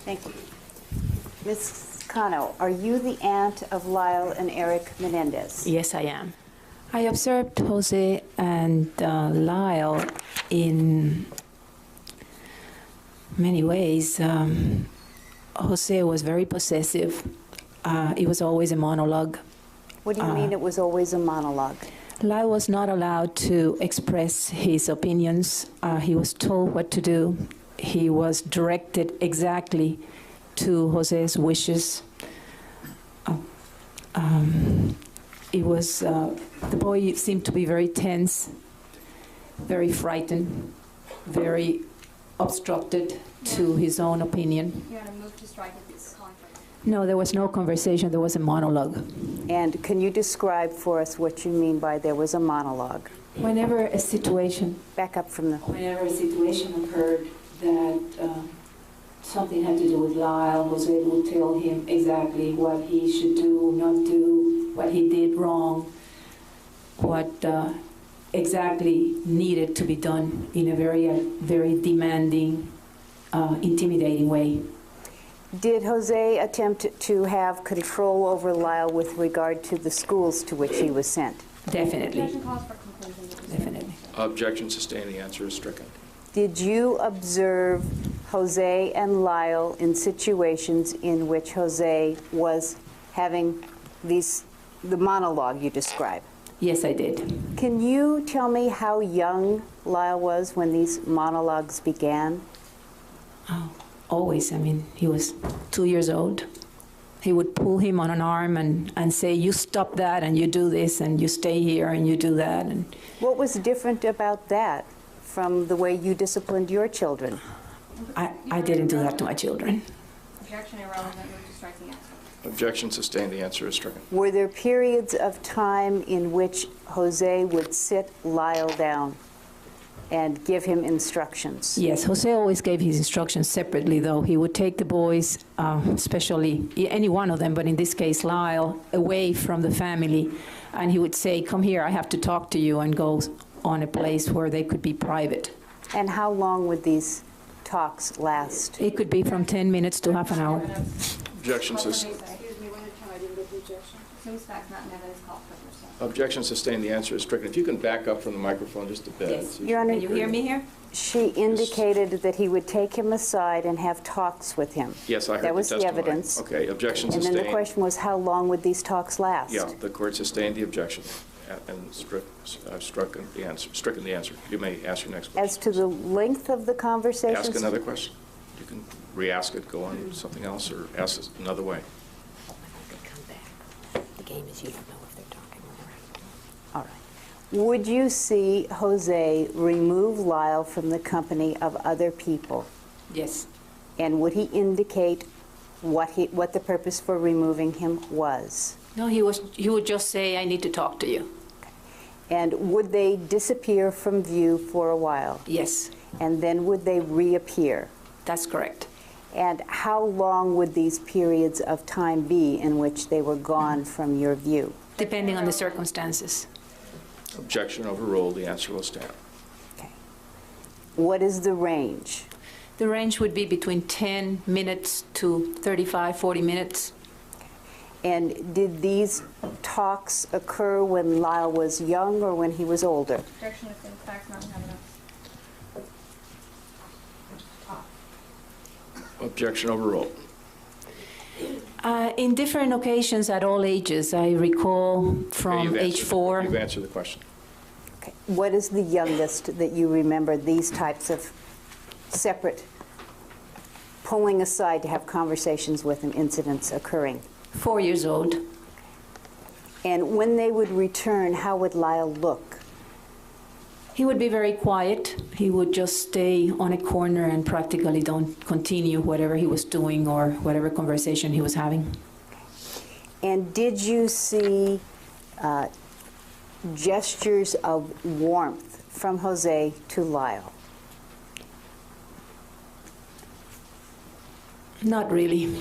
Thank you. Ms. Cano, are you the aunt of Lyle and Eric Menendez? Yes, I am. I observed Jose and Lyle in many ways. Jose was very possessive. It was always a monologue. What do you mean it was always a monologue? Lyle was not allowed to express his opinions. He was told what to do. He was directed exactly to Jose's wishes. The boy seemed to be very tense, very frightened, very obstructed to his own opinion. You want to move to strike at this conference? No, there was no conversation, there was a monologue. And can you describe for us what you mean by there was a monologue? Whenever a situation Back up from the... Whenever a situation occurred that something had to do with Lyle, Jose would tell him exactly what he should do, not do, what he did wrong, what exactly needed to be done in a very demanding, intimidating way. Did Jose attempt to have control over Lyle with regard to the schools to which he was sent? Definitely. Objection calls for conclusion. Definitely. Objection sustained. The answer is stricken. Did you observe Jose and Lyle in situations in which Jose was having the monologue you describe? Yes, I did. Can you tell me how young Lyle was when these monologues began? Oh, always. I mean, he was 2 years old. He would pull him on an arm and say, you stop that, and you do this, and you stay here, and you do that. And What was different about that from the way you disciplined your children? I didn't do that to my children. Objection irrelevant. Move to strike the answer. Objection sustained. The answer is stricken. Were there periods of time in which Jose would sit Lyle down and give him instructions? Yes, Jose always gave his instructions separately, though. He would take the boys, especially any one of them, but in this case Lyle, away from the family, and he would say, come here, I have to talk to you, and go on a place where they could be private. And how long would these talks last? It could be from 10 minutes to half an hour. Objection sustained. Excuse me, one at a time. I didn't get the objection. News facts not in evidence called for yourself. Objection sustained. The answer is stricken. If you can back up from the microphone just a bit. Yes. Your Honor, Can you hear me here? she indicated that he would take him aside and have talks with him. Yes, I heard That was the the testimony. evidence. Okay, objection And then sustained. the question was, how long would these talks last? Yeah, the court sustained the objection and stricken the answer. You may ask your next question. As to the length of the conversations? Ask another question. You can re-ask it, go on something else, or ask it another way. Come back. The game is you don't know if they're talking or not. All right. Would you see Jose remove Lyle from the company of other people? Yes. And would he indicate what the purpose for removing him was? No, he would just say, I need to talk to you. And would they disappear from view for a while? Yes, And then would they reappear? that's correct. And how long would these periods of time be in which they were gone from your view? Depending on the circumstances. Objection overruled. The answer will stand. Okay. What is the range? The range would be between 10 minutes to 35, 40 minutes. And did these talks occur when Lyle was young or when he was older? Objection if in fact not in evidence. Objection overruled. In different occasions at all ages, I recall Okay, from you've age answered- 4. You've answered the question. Okay. What is the youngest that you remember these types of separate pulling aside to have conversations with him, incidents occurring? 4 years old. And when they would return, how would Lyle look? He would be very quiet. He would just stay on a corner and practically don't continue whatever he was doing or whatever conversation he was having. And did you see gestures of warmth from Jose to Lyle? Not really.